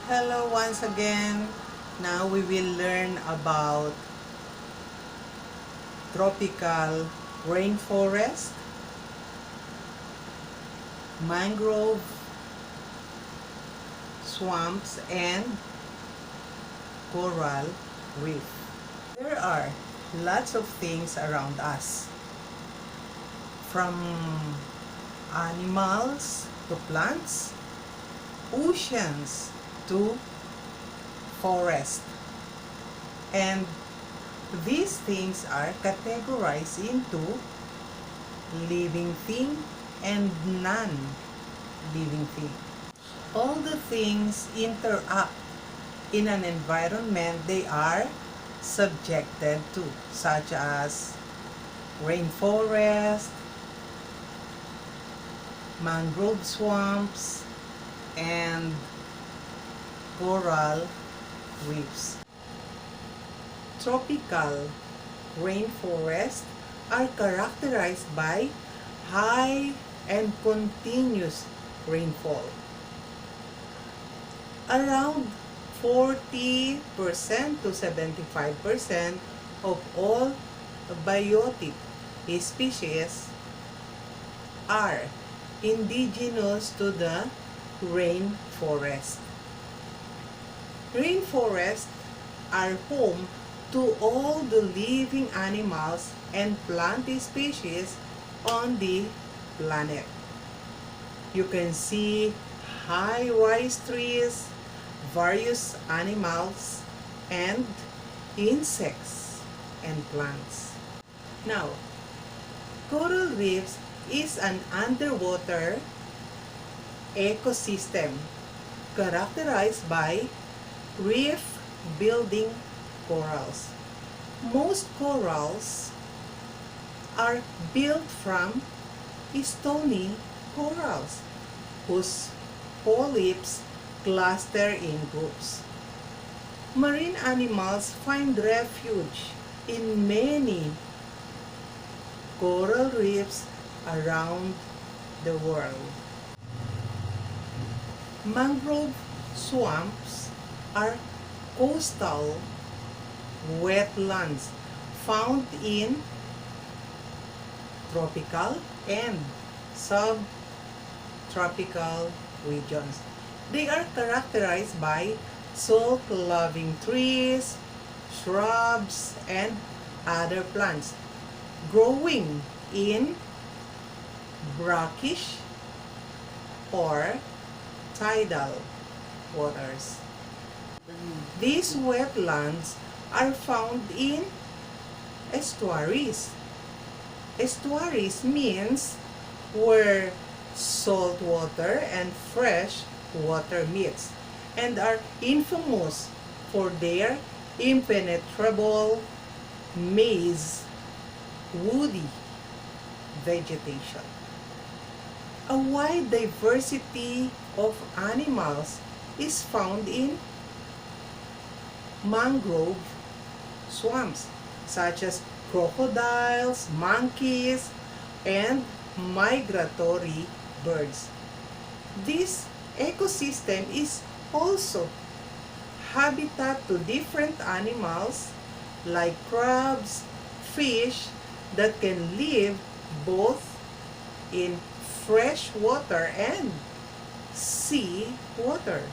Hello once again. Now we will learn about tropical rainforest, mangrove swamps, and coral reef. There are lots of things around us, from animals to plants, oceans to forest. And these things are categorized into living thing and non-living thing. All the things interact in an environment they are subjected to, such as rainforest, mangrove swamps, and coral reefs. Tropical rainforests are characterized by high and continuous rainfall. Around 40% to 75% of all biotic species are indigenous to the rainforest. Rainforests are home to all the living animals and plant species on the planet. You can see high-rise trees, various animals, and insects and plants. Now, coral reefs is an underwater ecosystem characterized by reef-building corals. Most corals are built from stony corals whose polyps cluster in groups. Marine animals find refuge in many coral reefs around the world. Mangrove swamps are coastal wetlands found in tropical and subtropical regions. They are characterized by salt-loving trees, shrubs, and other plants growing in brackish or tidal waters. These wetlands are found in estuaries. Estuaries means where salt water and fresh water mix, and are infamous for their impenetrable maze woody vegetation. A wide diversity of animals is found in mangrove swamps, such as crocodiles, monkeys, and migratory birds. This ecosystem is also habitat to different animals like crabs, fish that can live both in fresh water and sea water.